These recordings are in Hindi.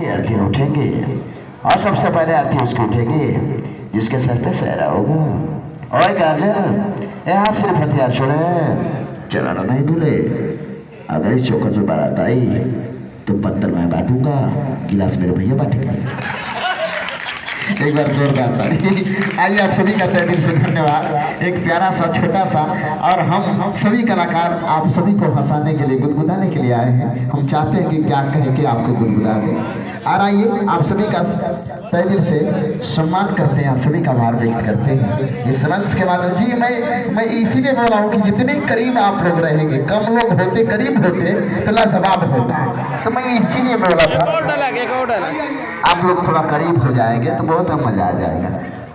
की अर्थी उठेंगे और सबसे पहले अर्थी उसकी उठेगी जिसके सर पे सहरा होगा। और गाजर यहाँ सिर्फ हथियार छोड़े, चलाना नहीं भूले। अगर इस चौकर में बारात आई तो पत्थर मैं बांटूंगा, गिलास मेरे भैया बांटेंगे। एक बार जोरदार ताली। आइए आप सभी का तहे दिल से धन्यवाद। एक प्यारा सा छोटा सा और हम सभी कलाकार आप सभी को हंसाने के लिए गुदगुदाने के लिए आए हैं। हम चाहते हैं कि क्या कहें कि आपको गुदगुदा दें। और आइए आप सभी का तहे दिल से सम्मान करते हैं, आप सभी का आभार व्यक्त करते हैं इस मंच के माध्यम जी। मैं इसीलिए बोल रहा हूँ कि जितने करीब आप लोग रहेंगे, कम लोग होते करीब होते तो लाजवाब होता, तो मैं इसीलिए बोला था आप लोग थोड़ा करीब हो जाएंगे तो बहुत मजा आ जाएगा।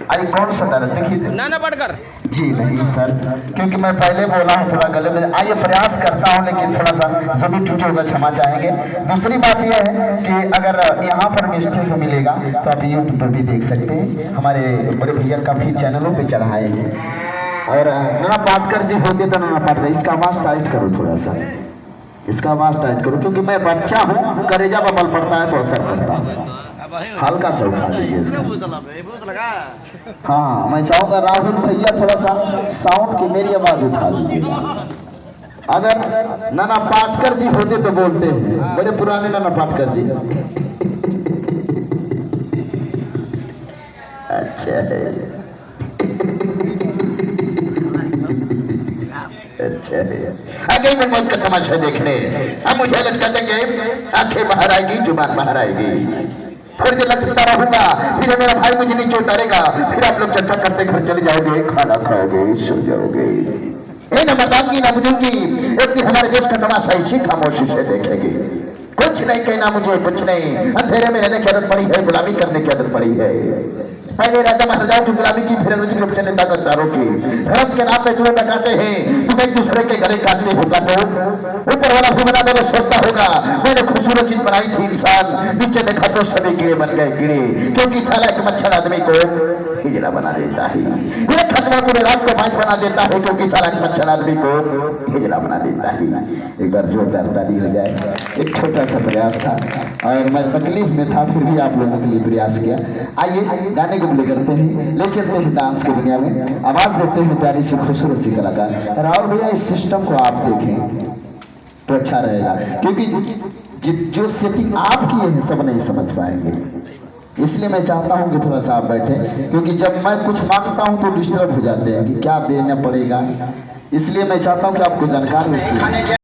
अरे कौन सा डर देखिए ना पढ़कर जी नहीं सर, क्योंकि मैं पहले बोला हूँ थोड़ा गले में। आइए प्रयास करता हूँ लेकिन थोड़ा सा जरूर टूटे होगा, क्षमा चाहेंगे। दूसरी बात यह है कि अगर यहाँ पर मिस्टेक मिलेगा तो आप यूट्यूब पर भी देख सकते हैं, हमारे बड़े भैया काफी चैनलों पे चढ़ाए हैं। और नाना पाटकर जी होते तो नाना पाटकर, इसका आवाज टाइट करो थोड़ा सा, इसका आवाज टाइट करो, क्योंकि मैं बच्चा हूँ, करेजा पर बल पड़ता है तो असर करता है। हल्का सा उठा लीजिए इसका। हाँ मैं चाहूंगा राहुल भैया थोड़ा सा साउंड की मेरी आवाज उठा लीजिएगा। अगर नाना पाटकर जी होते तो बोलते हैं, बड़े पुराने नाना पाटकर जी। अच्छा है, अच्छा है। आगे में मौत का तमाशा देखने अब मुझे लटका देंगे, आंखें बाहर आएगी, जुबान बाहर आएगी, फिर जो लटकता रहूंगा, फिर मेरा भाई मुझे नीचे उतारेगा, फिर आप लोग चर्चा करते घर चले जाओगे, खाना खाओगे, सो जाओगे। ना बताऊंगी ना बुझूंगी, एक दिन हमारे देश का तमाशा इसी खामोशी से देखेगी। कुछ नहीं कहना मुझे, कुछ नहीं। अंधेरे में रहने की आदत पड़ी है, गुलामी करने की आदत पड़ी है। पहले राजा महाराजाओं की गुलामी की, फिर अंग्रेजी नेता गद्दारों की। धर्म के नाम पे तुम्हें बताते हैं, तुम एक दूसरे के गले काटते होगा तो ऊपर वाला भी बना दो सोचता होगा मैंने खूबसूरत चीज बनाई थी इंसान, नीचे देखा तो सभी कीड़े बन गए कीड़े, क्योंकि साला एक मच्छर आदमी को हिजड़ा बना देता है। ये खतरा पूरे रात को बांझ बना देता है, क्योंकि साला एक मच्छर आदमी को हिजड़ा बना देता है। एक बार जोरदार ताली हो जाए। एक छोटा सा प्रयास था और मैं तकलीफ में था, फिर भी आप लोगों के लिए प्रयास किया। आइए गाने को प्ले करते हैं, ले चलते हैं डांस की दुनिया में, आवाज देते हैं प्यारी सी खूबसूरत सी कलाकार। राहुल भैया इस सिस्टम को आप देखें तो अच्छा रहेगा, क्योंकि जो सेटिंग आप किए हैं सब नहीं समझ पाएंगे, इसलिए मैं चाहता हूं कि थोड़ा सा आप बैठे, क्योंकि जब मैं कुछ मांगता हूं तो डिस्टर्ब हो जाते हैं कि क्या देना पड़ेगा, इसलिए मैं चाहता हूं कि आपको जानकारी हो।